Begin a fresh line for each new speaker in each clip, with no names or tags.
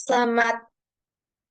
Selamat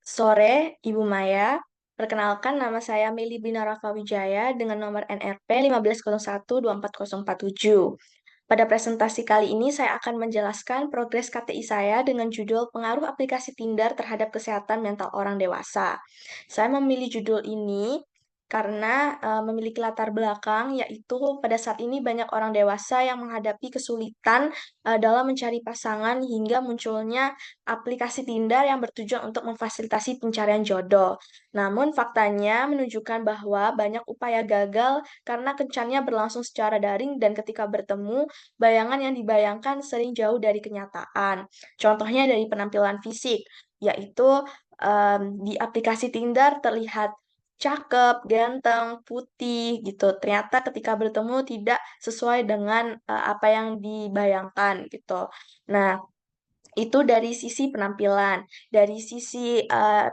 sore, Ibu Maya. Perkenalkan, nama saya Meli Binaraka Wijaya dengan nomor NRP 1501240447. Pada presentasi kali ini, saya akan menjelaskan progres KTI saya dengan judul Pengaruh Aplikasi Tinder Terhadap Kesehatan Mental Orang Dewasa. Saya memilih judul ini karena memiliki latar belakang, yaitu pada saat ini banyak orang dewasa yang menghadapi kesulitan dalam mencari pasangan hingga munculnya aplikasi Tinder yang bertujuan untuk memfasilitasi pencarian jodoh. Namun faktanya menunjukkan bahwa banyak upaya gagal karena kencannya berlangsung secara daring dan ketika bertemu, bayangan yang dibayangkan sering jauh dari kenyataan. Contohnya dari penampilan fisik, yaitu di aplikasi Tinder terlihat cakep, ganteng, putih gitu. Ternyata ketika bertemu tidak sesuai dengan apa yang dibayangkan gitu. Nah, itu dari sisi penampilan. Dari sisi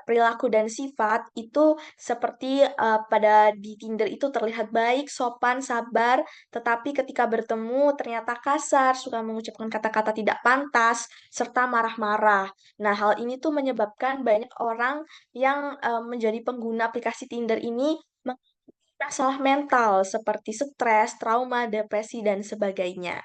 perilaku dan sifat itu seperti pada di Tinder itu terlihat baik, sopan, sabar, tetapi ketika bertemu ternyata kasar, suka mengucapkan kata-kata tidak pantas, serta marah-marah. Nah, hal ini tuh menyebabkan banyak orang yang menjadi pengguna aplikasi Tinder ini mengalami masalah mental seperti stres, trauma, depresi, dan sebagainya.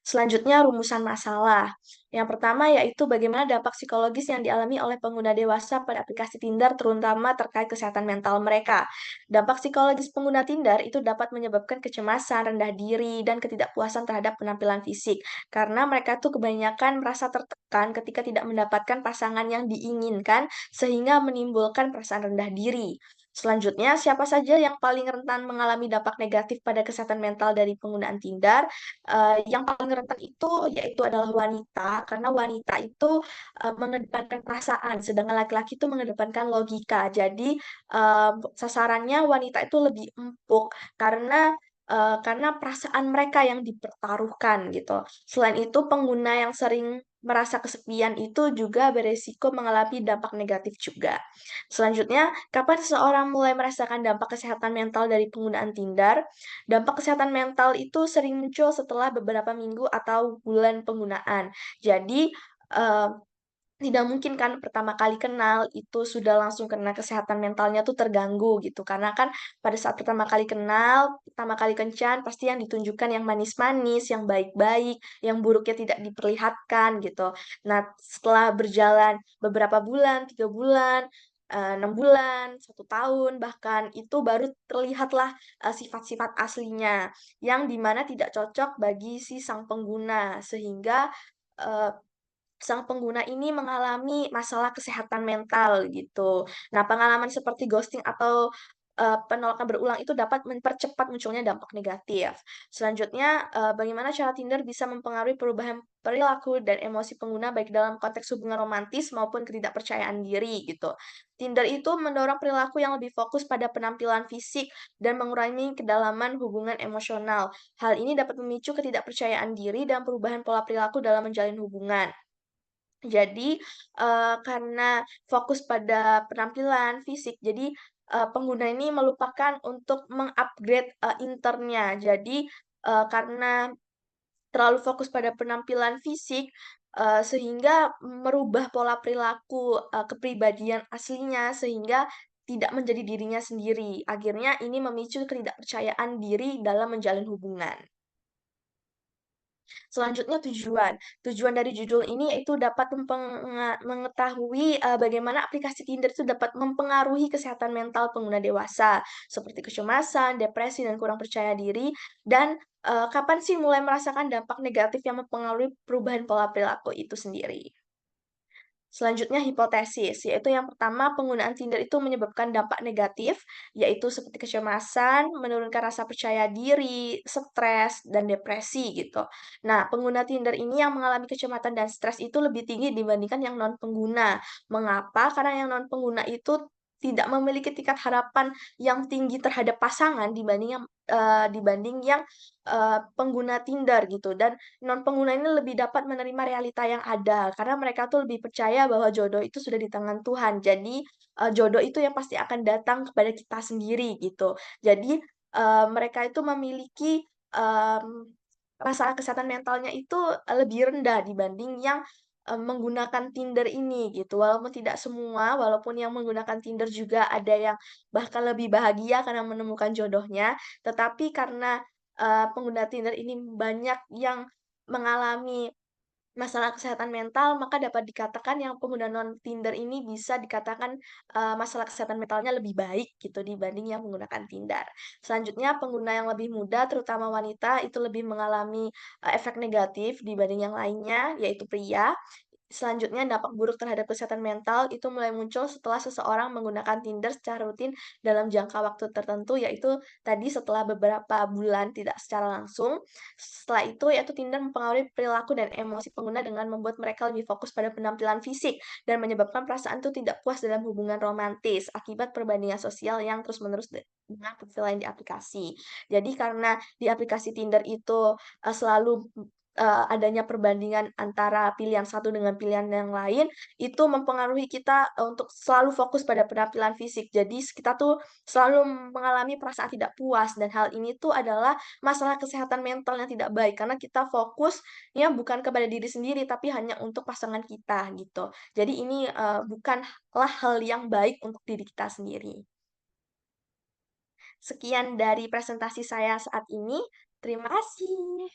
Selanjutnya, rumusan masalah. Yang pertama yaitu bagaimana dampak psikologis yang dialami oleh pengguna dewasa pada aplikasi Tinder, terutama terkait kesehatan mental mereka. Dampak psikologis pengguna Tinder itu dapat menyebabkan kecemasan, rendah diri, dan ketidakpuasan terhadap penampilan fisik. Karena mereka tuh kebanyakan merasa tertekan ketika tidak mendapatkan pasangan yang diinginkan, sehingga menimbulkan perasaan rendah diri. Selanjutnya, siapa saja yang paling rentan mengalami dampak negatif pada kesehatan mental dari penggunaan Tinder? Yang paling rentan itu yaitu adalah wanita, karena wanita itu mengedepankan perasaan, sedangkan laki-laki itu mengedepankan logika. Jadi sasarannya wanita itu lebih empuk karena perasaan mereka yang dipertaruhkan gitu. Selain itu, pengguna yang sering merasa kesepian itu juga beresiko mengalami dampak negatif juga. Selanjutnya, kapan seseorang mulai merasakan dampak kesehatan mental dari penggunaan Tinder? Dampak kesehatan mental itu sering muncul setelah beberapa minggu atau bulan penggunaan. Jadi, eee, tidak mungkin kan pertama kali kenal itu sudah langsung kena kesehatan mentalnya tuh terganggu gitu. Karena kan pada saat pertama kali kenal, pertama kali kencan, pasti yang ditunjukkan yang manis-manis, yang baik-baik, yang buruknya tidak diperlihatkan gitu. Nah, setelah berjalan beberapa bulan, 3 bulan, 6 bulan, 1 tahun bahkan, itu baru terlihatlah sifat-sifat aslinya, yang dimana tidak cocok bagi si sang pengguna. Sehingga, eee, sang pengguna ini mengalami masalah kesehatan mental gitu. Nah, pengalaman seperti ghosting atau penolakan berulang itu dapat mempercepat munculnya dampak negatif. Selanjutnya, bagaimana cara Tinder bisa mempengaruhi perubahan perilaku dan emosi pengguna baik dalam konteks hubungan romantis maupun ketidakpercayaan diri gitu. Tinder itu mendorong perilaku yang lebih fokus pada penampilan fisik dan mengurangi kedalaman hubungan emosional. Hal ini dapat memicu ketidakpercayaan diri dan perubahan pola perilaku dalam menjalin hubungan. Jadi, karena fokus pada penampilan fisik, jadi, pengguna ini melupakan untuk mengupgrade internnya. Jadi, karena terlalu fokus pada penampilan fisik, sehingga merubah pola perilaku, kepribadian aslinya, sehingga tidak menjadi dirinya sendiri. Akhirnya ini memicu ketidakpercayaan diri dalam menjalin hubungan. Selanjutnya tujuan. Tujuan dari judul ini yaitu dapat mengetahui, bagaimana aplikasi Tinder itu dapat mempengaruhi kesehatan mental pengguna dewasa, seperti kecemasan, depresi, dan kurang percaya diri, dan, kapan sih mulai merasakan dampak negatif yang mempengaruhi perubahan pola perilaku itu sendiri. Selanjutnya hipotesis, yaitu yang pertama penggunaan Tinder itu menyebabkan dampak negatif, yaitu seperti kecemasan, menurunkan rasa percaya diri, stres, dan depresi gitu. Nah, pengguna Tinder ini yang mengalami kecemasan dan stres itu lebih tinggi dibandingkan yang non-pengguna. Mengapa? Karena yang non-pengguna itu tidak memiliki tingkat harapan yang tinggi terhadap pasangan dibanding yang pengguna Tinder gitu, dan non-pengguna ini lebih dapat menerima realita yang ada, karena mereka tuh lebih percaya bahwa jodoh itu sudah di tangan Tuhan. Jadi, jodoh itu yang pasti akan datang kepada kita sendiri gitu. Jadi, mereka itu memiliki, masalah kesehatan mentalnya itu, lebih rendah dibanding yang, menggunakan Tinder ini gitu. Walaupun tidak semua, walaupun yang menggunakan Tinder juga ada yang bahkan lebih bahagia karena menemukan jodohnya, tetapi karena, pengguna Tinder ini banyak yang mengalami masalah kesehatan mental, maka dapat dikatakan yang pengguna non-Tinder ini bisa dikatakan, masalah kesehatan mentalnya lebih baik gitu dibanding yang menggunakan Tinder. Selanjutnya pengguna yang lebih muda, terutama wanita, itu lebih mengalami, efek negatif dibanding yang lainnya, yaitu pria. Selanjutnya, dampak buruk terhadap kesehatan mental itu mulai muncul setelah seseorang menggunakan Tinder secara rutin dalam jangka waktu tertentu, yaitu tadi setelah beberapa bulan tidak secara langsung. Setelah itu, yaitu Tinder mempengaruhi perilaku dan emosi pengguna dengan membuat mereka lebih fokus pada penampilan fisik dan menyebabkan perasaan itu tidak puas dalam hubungan romantis akibat perbandingan sosial yang terus-menerus dengan profil lain di aplikasi. Jadi karena di aplikasi Tinder itu, selalu adanya perbandingan antara pilihan satu dengan pilihan yang lain, itu mempengaruhi kita, untuk selalu fokus pada penampilan fisik. Jadi kita tuh selalu mengalami perasaan tidak puas dan hal ini tuh adalah masalah kesehatan mental yang tidak baik, karena kita fokusnya bukan kepada diri sendiri, tapi hanya untuk pasangan kita, gitu. Jadi ini, bukanlah hal yang baik untuk diri kita sendiri. Sekian dari presentasi saya saat ini, terima kasih.